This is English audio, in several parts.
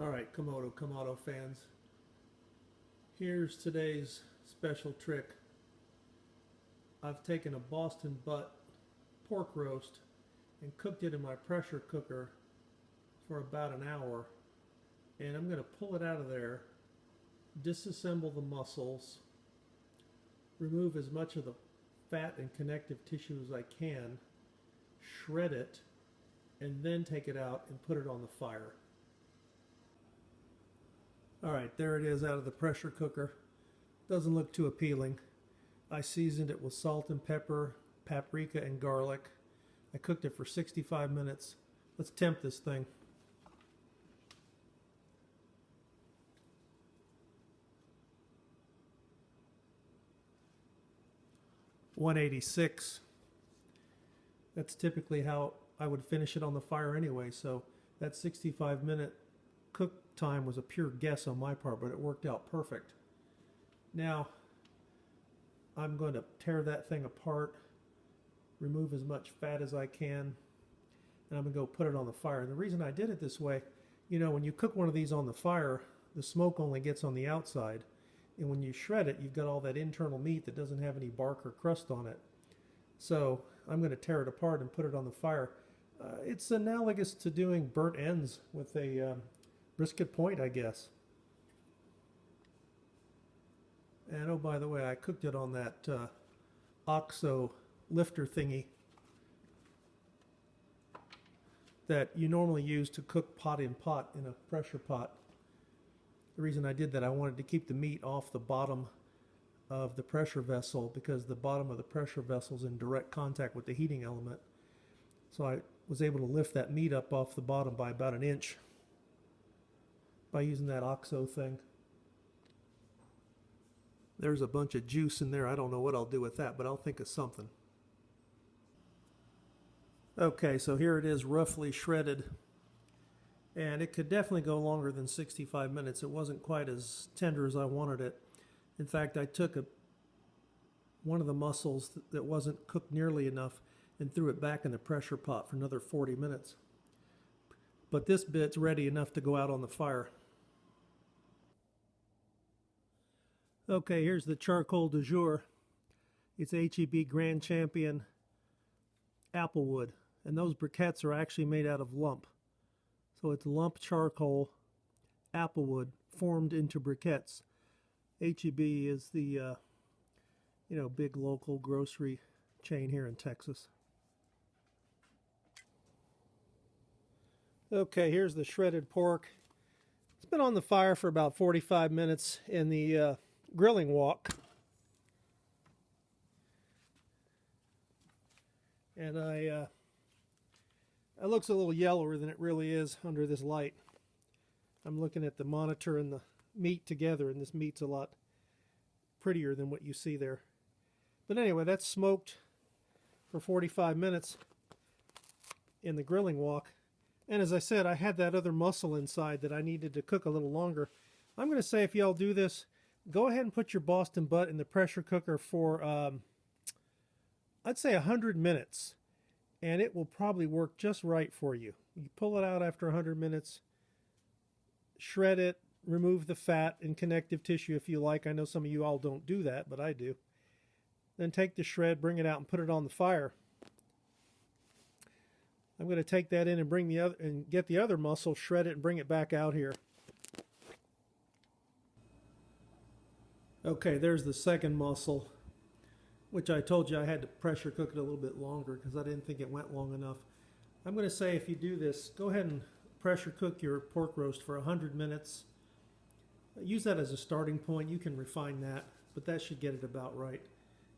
Alright, kamado fans. Here's today's special trick. I've taken a Boston butt pork roast and cooked it in my pressure cooker for about an hour. And I'm going to pull it out of there, disassemble the muscles, remove as much of the fat and connective tissue as I can, shred it, and then take it out and put it on the fire. Alright, there it is out of the pressure cooker. Doesn't look too appealing. I seasoned it with salt and pepper, paprika and garlic. I cooked it for 65 minutes. Let's temp this thing. (186). That's typically how I would finish it on the fire anyway, so that 65-minute cook time was a pure guess on my part, but it worked out perfect. Now, I'm going to tear that thing apart, remove as much fat as I can, and I'm going to go put it on the fire. And the reason I did it this way, you know, when you cook one of these on the fire, the smoke only gets on the outside. And when you shred it, you've got all that internal meat that doesn't have any bark or crust on it. So I'm going to tear it apart and put it on the fire. It's analogous to doing burnt ends with a brisket point, I guess. And oh, by the way, I cooked it on that OXO lifter thingy that you normally use to cook pot in pot in a pressure pot. The reason I did that, I wanted to keep the meat off the bottom of the pressure vessel because the bottom of the pressure vessel is in direct contact with the heating element. So I was able to lift that meat up off the bottom by about an inch by using that OXO thing. There's a bunch of juice in there. I don't know what I'll do with that, but I'll think of something. Okay, so here it is roughly shredded. And it could definitely go longer than 65 minutes. It wasn't quite as tender as I wanted it. In fact, I took one of the muscles that wasn't cooked nearly enough and threw it back in the pressure pot for another 40 minutes. But this bit's ready enough to go out on the fire. Okay, here's the charcoal du jour. It's H-E-B Grand Champion Applewood. And those briquettes are actually made out of lump. So it's lump charcoal, applewood, formed into briquettes. H-E-B is the big local grocery chain here in Texas. Okay, here's the shredded pork. It's been on the fire for about 45 minutes in the grilling wok. And it looks a little yellower than it really is under this light. I'm looking at the monitor and the meat together, and this meat's a lot prettier than what you see there. But anyway, that's smoked for 45 minutes in the grilling wok. And as I said, I had that other muscle inside that I needed to cook a little longer. I'm going to say if y'all do this, go ahead and put your Boston butt in the pressure cooker for, I'd say 100 minutes. And it will probably work just right for you. You pull it out after 100 minutes, shred it, remove the fat and connective tissue if you like. I know some of you all don't do that, but I do. Then take the shred, bring it out, and put it on the fire. I'm going to take that in and get the other muscle, shred it, and bring it back out here. Okay, there's the second muscle, which I told you I had to pressure cook it a little bit longer because I didn't think it went long enough. I'm going to say if you do this, go ahead and pressure cook your pork roast for 100 minutes. Use that as a starting point. You can refine that, but that should get it about right.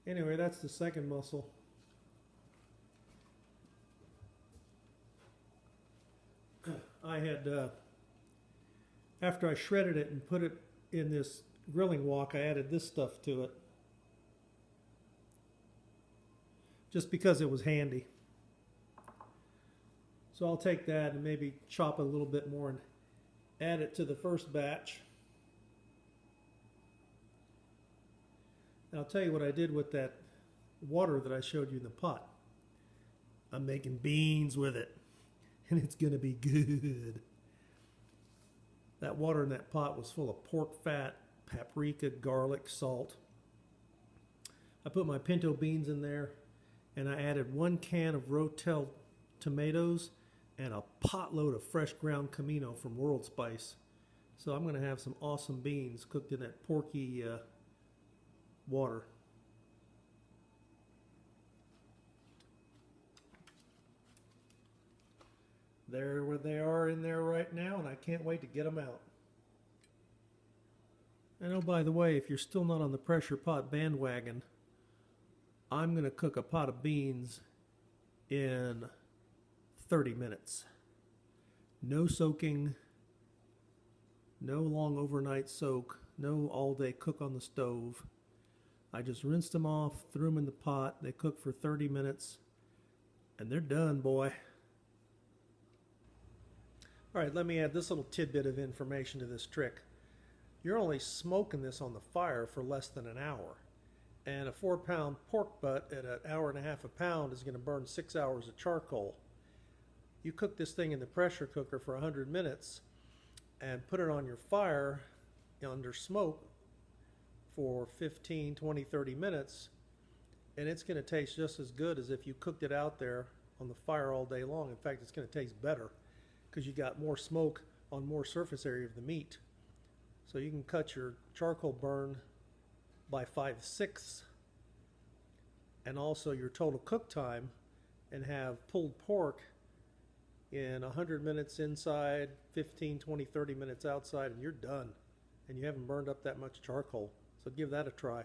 Anyway, that's the second muscle. I had, after I shredded it and put it in this grilling wok, I added this stuff to it. Just because it was handy. So I'll take that and maybe chop it a little bit more and add it to the first batch. And I'll tell you what I did with that water that I showed you in the pot. I'm making beans with it, and it's going to be good. That water in that pot was full of pork fat, paprika, garlic, salt. I put my pinto beans in there, and I added 1 can of Rotel tomatoes and a potload of fresh ground kamado from World Spice. So I'm going to have some awesome beans cooked in that porky water. There they are in there right now, and I can't wait to get them out. And oh, by the way, if you're still not on the pressure pot bandwagon, I'm going to cook a pot of beans in 30 minutes. No soaking, no long overnight soak, no all day cook on the stove. I just rinsed them off, threw them in the pot. They cook for 30 minutes, and they're done, boy. All right, let me add this little tidbit of information to this trick. You're only smoking this on the fire for less than an hour. And a 4-pound pork butt at 1.5 hours a pound is going to burn 6 hours of charcoal. You cook this thing in the pressure cooker for 100 minutes and put it on your fire under smoke for 15, 20, 30 minutes, and it's going to taste just as good as if you cooked it out there on the fire all day long. In fact, it's going to taste better because you got more smoke on more surface area of the meat. So you can cut your charcoal burn by 5/6, and also your total cook time, and have pulled pork in 100 minutes inside, 15, 20, 30 minutes outside, and you're done. And you haven't burned up that much charcoal. So give that a try.